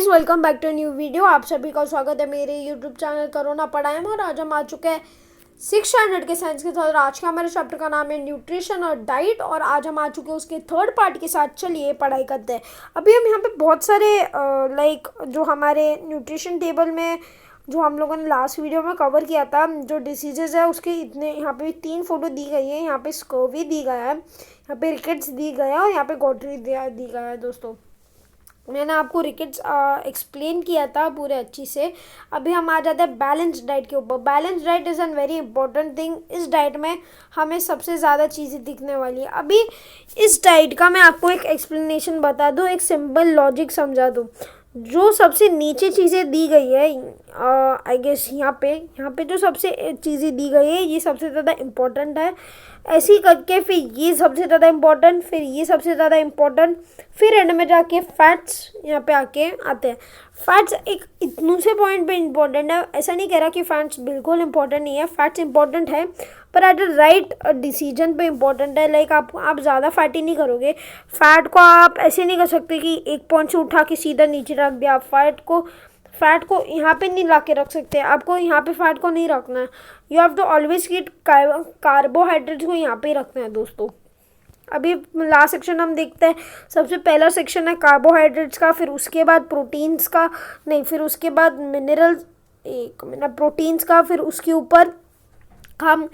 Guys, welcome back to new video. आप सभी का स्वागत है मेरे यूट्यूब चैनल कोरोना पढ़ाई में। और आज हम आ चुके हैं 6th स्टैंडर्ड के साइंस के साथ। आज का हमारे चैप्टर का नाम है न्यूट्रिशन और डाइट। और आज हम आ चुके हैं उसके थर्ड पार्ट के साथ। चलिए पढ़ाई करते हैं। अभी हम यहाँ पे बहुत सारे जो हमारे न्यूट्रिशन टेबल में जो हम लोगों ने लास्ट वीडियो में कवर किया था, जो डिसीजेज है उसके इतने यहाँ पे 3 फोटो दी गई है। यहाँ पे स्कर्वी दी गया है, यहाँ पे रिकेट्स दी गया है और यहाँ पे गॉटरी दी गया है। दोस्तों, मैंने आपको रिकेट्स एक्सप्लेन किया था पूरे अच्छी से। अभी हम आ जाते हैं बैलेंस डाइट के ऊपर। Balance diet is an very important thing. इस डाइट में हमें सबसे ज़्यादा चीज़ें दिखने वाली है। अभी इस डाइट का मैं आपको एक एक्सप्लेनेशन बता दूँ, एक सिंपल लॉजिक समझा दूँ। जो सबसे नीचे चीज़ें दी गई है, आई गेस यहाँ पे जो सबसे चीज़ें दी गई है ये सबसे ज़्यादा इम्पोर्टेंट है। ऐसे ही करके फिर ये सबसे ज़्यादा इम्पोर्टेंट, फिर ये सबसे ज़्यादा इम्पोर्टेंट, फिर एंड में जाके फैट्स यहाँ पे आके आते हैं। फैट्स एक इतने से पॉइंट पे इम्पोर्टेंट है। ऐसा नहीं कह रहा कि फैट्स बिल्कुल इम्पोर्टेंट नहीं है, फैट्स इम्पोर्टेंट है पर एट द राइट डिसीजन पे इम्पोर्टेंट है। लाइक आप ज़्यादा फैटी नहीं करोगे। फैट को आप ऐसे नहीं कर सकते कि एक पॉइंट से उठा के सीधा नीचे रख दिया। आप फैट को यहाँ पे नहीं ला के रख सकते। आपको यहाँ पे फैट को नहीं रखना है। You have to always keep carbohydrates को यहाँ पे ही रखना है। दोस्तों, अभी लास्ट सेक्शन हम देखते हैं। सबसे पहला सेक्शन है कार्बोहाइड्रेट्स का, फिर उसके बाद प्रोटीन्स का, नहीं फिर उसके बाद मिनरल्स, प्रोटीन्स का, फिर उसके ऊपर हम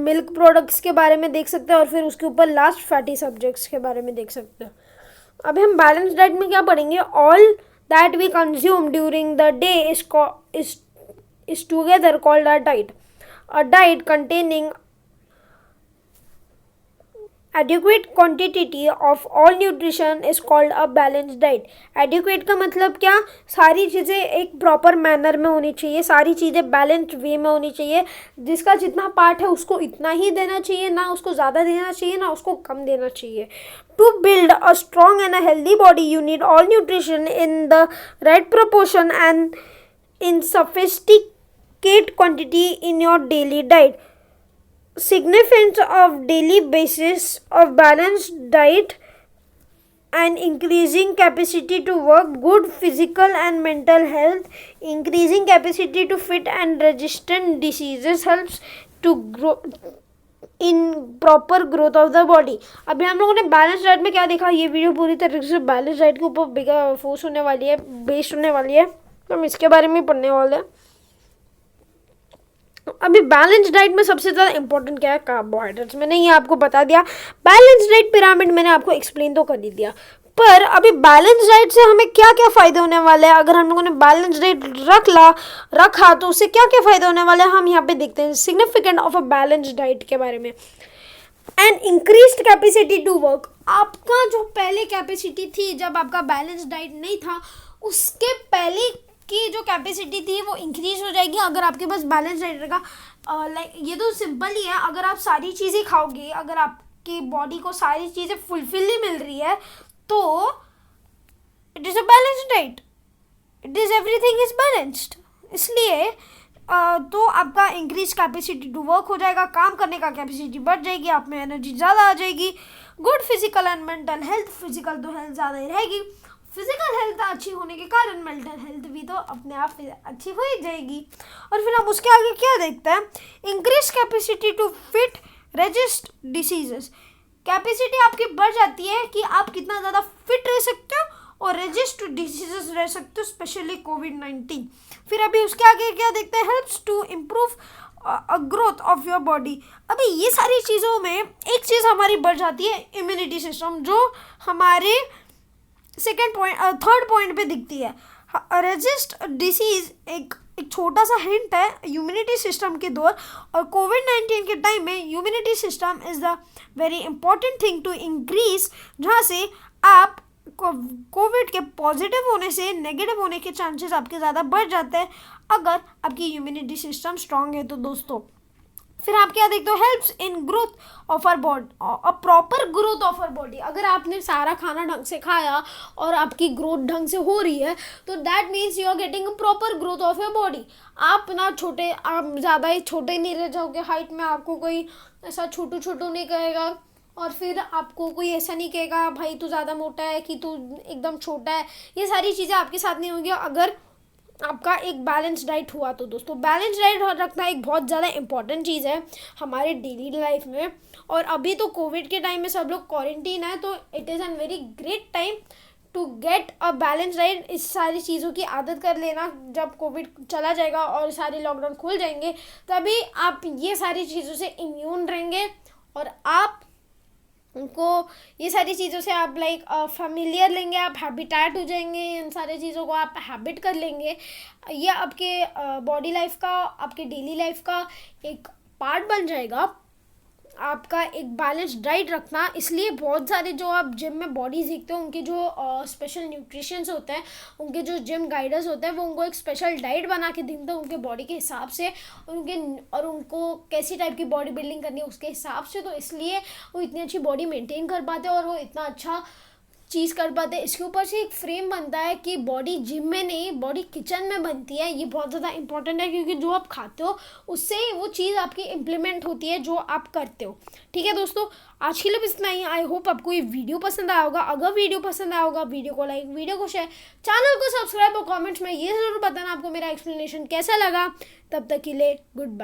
मिल्क प्रोडक्ट्स के बारे में देख सकते हैं और फिर उसके ऊपर लास्ट फैटी सब्जेक्ट्स के बारे में देख सकते हैं। अभी हम बैलेंस डाइट में क्या पढ़ेंगे? All that we consume during the day is together called a diet. A diet containing adequate quantity of all nutrition is called a balanced diet. Adequate का मतलब क्या? सारी चीज़ें एक प्रॉपर मैनर में होनी चाहिए, सारी चीज़ें बैलेंस्ड वे में होनी चाहिए। जिसका जितना पार्ट है उसको इतना ही देना चाहिए, ना उसको ज़्यादा देना चाहिए ना उसको कम देना चाहिए। To build a strong and a healthy body, you need all nutrition in the right proportion and in sophisticated quantity in your daily diet. Significance of daily basis of balanced diet and increasing capacity to work, good physical and mental health, increasing capacity to fit and resistant diseases, helps to grow in proper growth of the body. अभी हम लोगों ने balance diet में क्या देखा? ये video पूरी तरीके से बैलेंस डाइट के ऊपर फोर्स होने वाली है, बेस्ड होने वाली है, तो हम इसके बारे में पढ़ने वाले हैं। अभी बैलेंस डाइट में सबसे ज़्यादा इंपॉर्टेंट क्या है? कार्बोहाइड्रेट्स। मैंने ये आपको बता दिया। बैलेंस डाइट पिरामिड मैंने आपको एक्सप्लेन तो कर ही दिया। पर अभी बैलेंस डाइट से हमें क्या क्या फ़ायदे होने वाले हैं? अगर हम लोगों ने बैलेंस डाइट रखा तो उससे क्या क्या फ़ायदे होने वाले हैं हम यहाँ पे देखते हैं। Significant of a balance diet के बारे में। And increased capacity to work. आपका जो पहले कैपेसिटी थी जब आपका बैलेंस डाइट नहीं था, उसके पहले की जो कैपेसिटी थी वो इंक्रीज हो जाएगी अगर आपके पास बैलेंस डाइट रहेगा। लाइक ये तो सिंपल ही है। अगर आप सारी चीज़ें खाओगे, अगर आपकी बॉडी को सारी चीज़ें फुलफिल ही मिल रही है तो it is a balanced diet. It is everything is balanced. इसलिए तो आपका इंक्रीज कैपेसिटी टू वर्क हो जाएगा, काम करने का कैपेसिटी बढ़ जाएगी, आप में एनर्जी ज़्यादा आ जाएगी। Good physical and mental health. Physical तो हेल्थ ज़्यादा ही रहेगी। फिजिकल हेल्थ अच्छी होने के कारण मेंटल हेल्थ भी तो अपने आप अच्छी हो ही जाएगी। और फिर हम उसके आगे क्या देखते हैं? Increase capacity to fit resist diseases. Capacity आपकी बढ़ जाती है कि आप कितना ज़्यादा फिट रह सकते हो और रेजिस्ट टू डिसीजेस रह सकते हो, स्पेशली कोविड-19। फिर अभी उसके आगे क्या देखते हैं? Helps to improve growth of your body. अभी ये सारी चीज़ों में एक चीज़ हमारी बढ़ जाती है, इम्यूनिटी सिस्टम, जो हमारे थर्ड पॉइंट पे दिखती है। रेजिस्ट डिसीज एक छोटा सा हिंट है इम्यूनिटी सिस्टम के दौर। और कोविड-19 के टाइम में immunity system is the very important thing to increase, जहाँ से आप कोविड के पॉजिटिव होने से नेगेटिव होने के चांसेस आपके ज़्यादा बढ़ जाते हैं अगर आपकी इम्यूनिटी सिस्टम स्ट्रांग है तो। दोस्तों, फिर आप क्या देखते हो? Helps in growth of our body, a proper growth of our body. अगर आपने सारा खाना ढंग से खाया और आपकी ग्रोथ ढंग से हो रही है तो that means you are getting a proper growth of your body. आप ज़्यादा ही छोटे नहीं रह जाओगे हाइट में, आपको कोई ऐसा छोटू नहीं कहेगा, और फिर आपको कोई ऐसा नहीं कहेगा भाई तू ज़्यादा मोटा है कि तू एकदम छोटा है। ये सारी चीज़ें आपके साथ नहीं होंगी अगर आपका एक बैलेंस डाइट हुआ तो। दोस्तों बैलेंस डाइट रखना एक बहुत ज़्यादा इंपॉर्टेंट चीज़ है हमारे डेली लाइफ में। और अभी तो कोविड के टाइम में सब लोग क्वारंटीन है, तो it is an very great time to get a balance diet. इस सारी चीज़ों की आदत कर लेना, जब कोविड चला जाएगा और सारे लॉकडाउन खुल जाएंगे तभी आप ये सारी चीज़ों से इम्यून रहेंगे और आप उनको ये सारी चीज़ों से आप लाइक फेमिलियर लेंगे, आप हैबिटेट हो जाएंगे, इन सारी चीज़ों को आप हैबिट कर लेंगे। ये आपके बॉडी लाइफ का, आपके डेली लाइफ का एक पार्ट बन जाएगा। आपका एक बैलेंस डाइट रखना, इसलिए बहुत सारे जो आप जिम में बॉडी सीखते हो उनके जो स्पेशल न्यूट्रिशंस होते हैं, उनके जो जिम गाइडर्स होते हैं वो उनको एक स्पेशल डाइट बना के देते हैं उनके बॉडी के हिसाब से, और उनको कैसी टाइप की बॉडी बिल्डिंग करनी है उसके हिसाब से। तो इसलिए वो इतनी अच्छी बॉडी मेंटेन कर पाते हैं और वो इतना अच्छा चीज़ कर पाते हैं। इसके ऊपर से एक फ्रेम बनता है कि बॉडी जिम में नहीं, बॉडी किचन में बनती है। ये बहुत ज़्यादा इंपॉर्टेंट है क्योंकि जो आप खाते हो उससे वो चीज़ आपकी इम्प्लीमेंट होती है जो आप करते हो। ठीक है दोस्तों, आज के लिए बस इतना ही। आई होप आपको ये वीडियो पसंद आया होगा। अगर वीडियो पसंद आया होगा, वीडियो को लाइक, वीडियो को शेयर, चैनल को सब्सक्राइब और कमेंट्स में ये ज़रूर बताना आपको मेरा एक्सप्लेनेशन कैसा लगा। तब तक के लिए गुड बाय।